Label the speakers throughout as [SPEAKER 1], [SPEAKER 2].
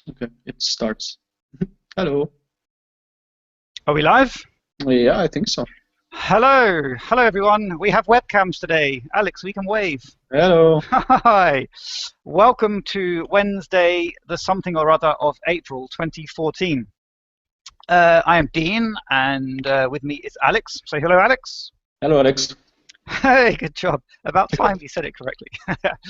[SPEAKER 1] Okay, it starts. Hello.
[SPEAKER 2] Are we live?
[SPEAKER 1] Yeah, I think so.
[SPEAKER 2] Hello everyone. We have webcams today. Alex, we can wave.
[SPEAKER 1] Hello.
[SPEAKER 2] Hi. Welcome to Wednesday, the something or other of April 2014. I am Dean, and with me is Alex. Say hello, Alex.
[SPEAKER 1] Hello, Alex.
[SPEAKER 2] Hey, good job. About time you said it correctly.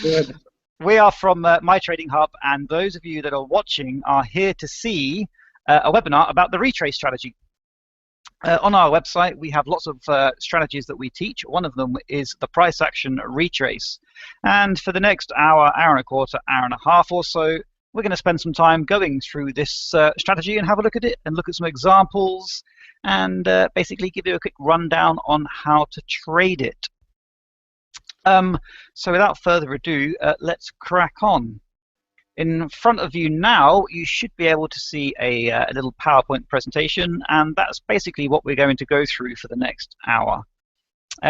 [SPEAKER 1] Good.
[SPEAKER 2] We are from My Trading Hub, and those of you that are watching are here to see a webinar about the retrace strategy. On our website, we have lots of strategies that we teach. One of them is the price action retrace. And for the next hour, hour and a quarter, hour and a half or so, we're going to spend some time going through this strategy and have a look at it and look at some examples and basically give you a quick rundown on how to trade it. So without further ado, let's crack on. In front of you now, you should be able to see a little PowerPoint presentation, and that's basically what we're going to go through for the next hour.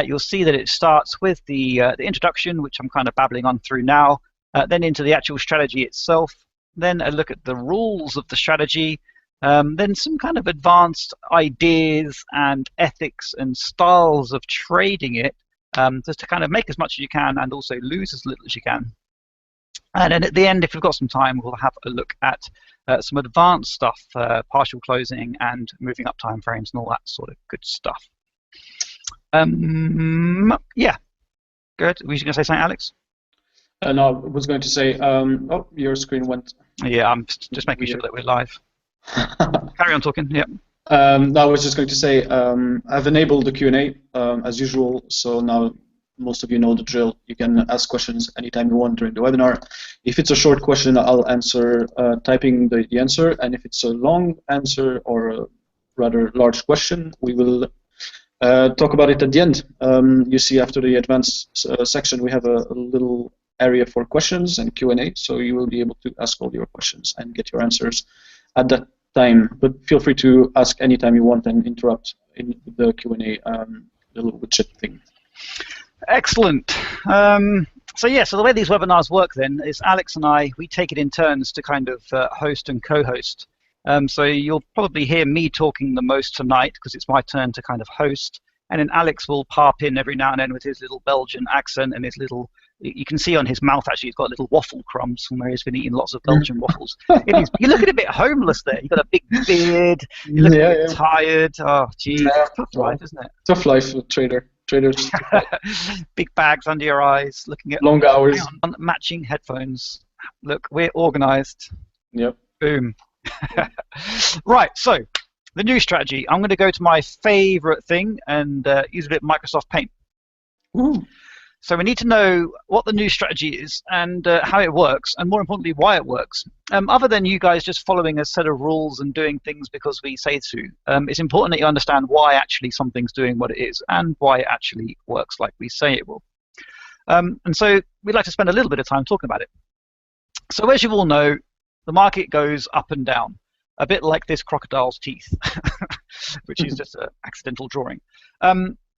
[SPEAKER 2] You'll see that it starts with the introduction, which I'm kind of babbling on through now, then into the actual strategy itself, then a look at the rules of the strategy, then some kind of advanced ideas and ethics and styles of trading it, just to kind of make as much as you can and also lose as little as you can. And then at the end, if we've got some time, we'll have a look at some advanced stuff, partial closing and moving up time frames and all that sort of good stuff. Yeah, good. Were you going to say something, Alex?
[SPEAKER 1] No, I was going to say, oh, your screen went.
[SPEAKER 2] Yeah, I'm just making sure that we're live. Carry on talking, yeah.
[SPEAKER 1] No, I was just going to say, I've enabled the Q&A as usual, so now most of you know the drill. You can ask questions anytime you want during the webinar. If it's a short question, I'll answer typing the answer, and if it's a long answer or a rather large question, we will talk about it at the end. You see after the advanced section, we have a little area for questions and Q&A, so you will be able to ask all your questions and get your answers at that time. But feel free to ask anytime you want and interrupt in the Q&A little widget thing.
[SPEAKER 2] Excellent. So the way these webinars work then is Alex and I, we take it in turns to kind of host and co-host. So you'll probably hear me talking the most tonight because it's my turn to kind of host. And then Alex will pop in every now and then with his little Belgian accent and his little, you can see on his mouth actually, he's got little waffle crumbs from where he's been eating lots of Belgian waffles. You're looking a bit homeless there. You've got a big beard, you look a bit tired. Oh, geez, tough life, isn't it?
[SPEAKER 1] Tough life, trader. Traders.
[SPEAKER 2] Big bags under your eyes, looking at
[SPEAKER 1] long hours.
[SPEAKER 2] Matching headphones. Look, we're organized.
[SPEAKER 1] Yep.
[SPEAKER 2] Boom. Right, so the new strategy. I'm going to go to my favorite thing and use a bit of Microsoft Paint.
[SPEAKER 1] Ooh.
[SPEAKER 2] So we need to know what the new strategy is and how it works, and more importantly, why it works. Other than you guys just following a set of rules and doing things because we say to, it's important that you understand why actually something's doing what it is and why it actually works like we say it will. And so we'd like to spend a little bit of time talking about it. So as you all know, the market goes up and down, a bit like this crocodile's teeth, which is just an accidental drawing.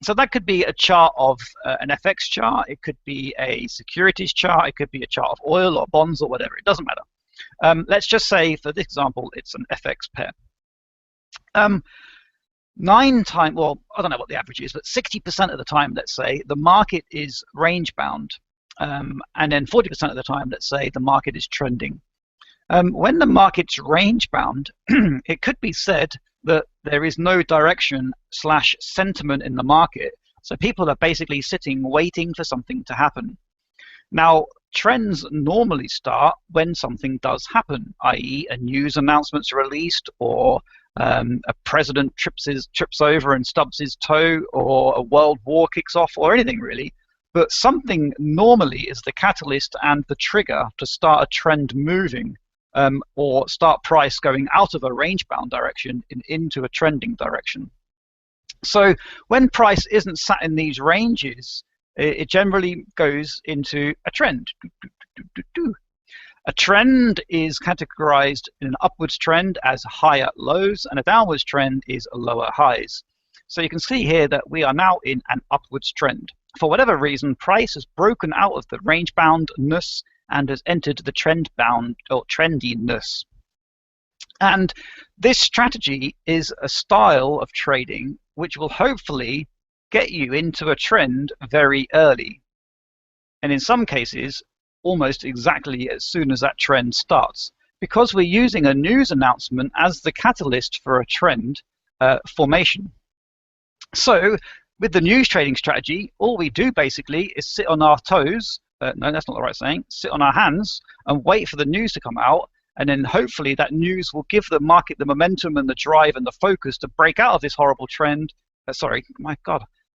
[SPEAKER 2] So that could be a chart of an FX chart, it could be a securities chart, it could be a chart of oil or bonds or whatever, it doesn't matter. Let's just say, for this example, it's an FX pair. 9 times, well, I don't know what the average is, but 60% of the time, let's say, the market is range bound. And then 40% of the time, let's say, the market is trending. When the market's range bound, it could be said that there is no direction / sentiment in the market. So people are basically sitting waiting for something to happen. Now, trends normally start when something does happen, i.e. a news announcement's released, or a president trips over and stubs his toe, or a world war kicks off, or anything really. But something normally is the catalyst and the trigger to start a trend moving. Or start price going out of a range-bound direction and into a trending direction. So when price isn't sat in these ranges, it generally goes into a trend. A trend is categorized in an upwards trend as higher lows, and a downwards trend is lower highs. So you can see here that we are now in an upwards trend. For whatever reason, price has broken out of the range-boundness and has entered the trend bound or trendiness. And this strategy is a style of trading which will hopefully get you into a trend very early. And in some cases, almost exactly as soon as that trend starts, because we're using a news announcement as the catalyst for a trend formation. So with the news trading strategy, all we do basically is sit on our toes. No, that's not the right saying. Sit on our hands and wait for the news to come out. And then hopefully that news will give the market the momentum and the drive and the focus to break out of this horrible trend.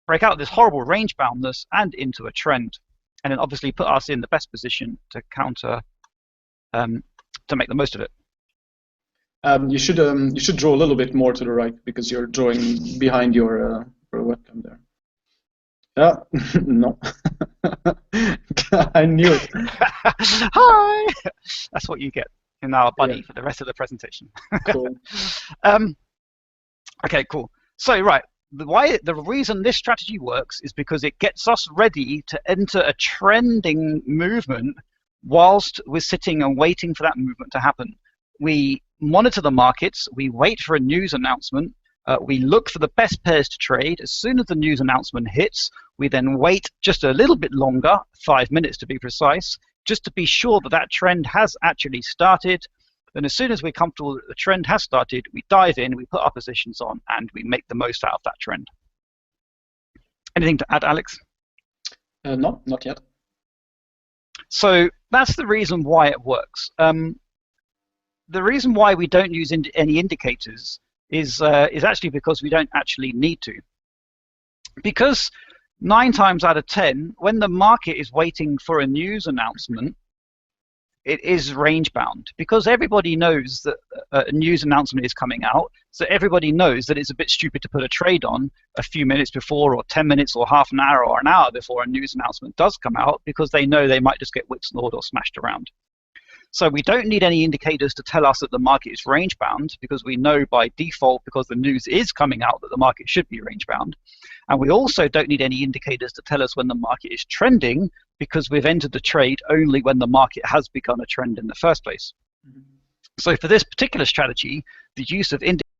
[SPEAKER 2] Break out of this horrible range boundness and into a trend. And then obviously put us in the best position to counter, to make the most of it.
[SPEAKER 1] You should draw a little bit more to the right because you're drawing behind your webcam there. Yeah, no. I knew it.
[SPEAKER 2] Hi! That's what you get in our bunny for the rest of the presentation.
[SPEAKER 1] Cool.
[SPEAKER 2] Okay, cool. So, right, the reason this strategy works is because it gets us ready to enter a trending movement whilst we're sitting and waiting for that movement to happen. We monitor the markets, we wait for a news announcement, we look for the best pairs to trade. As soon as the news announcement hits, we then wait just a little bit longer, 5 minutes to be precise, just to be sure that that trend has actually started. Then as soon as we're comfortable that the trend has started, we dive in, we put our positions on, and we make the most out of that trend. Anything to add, Alex?
[SPEAKER 1] No, not yet.
[SPEAKER 2] So that's the reason why it works. The reason why we don't use any indicators is actually because we don't actually need to. Because 9 times out of 10, when the market is waiting for a news announcement, it is range bound, because everybody knows that a news announcement is coming out. So everybody knows that it's a bit stupid to put a trade on a few minutes before, or 10 minutes, or half an hour, or an hour before a news announcement does come out, because they know they might just get whipsawed or smashed around. So we don't need any indicators to tell us that the market is range bound, because we know by default, because the news is coming out, that the market should be range bound. And we also don't need any indicators to tell us when the market is trending, because we've entered the trade only when the market has begun a trend in the first place. So for this particular strategy, the use of indicators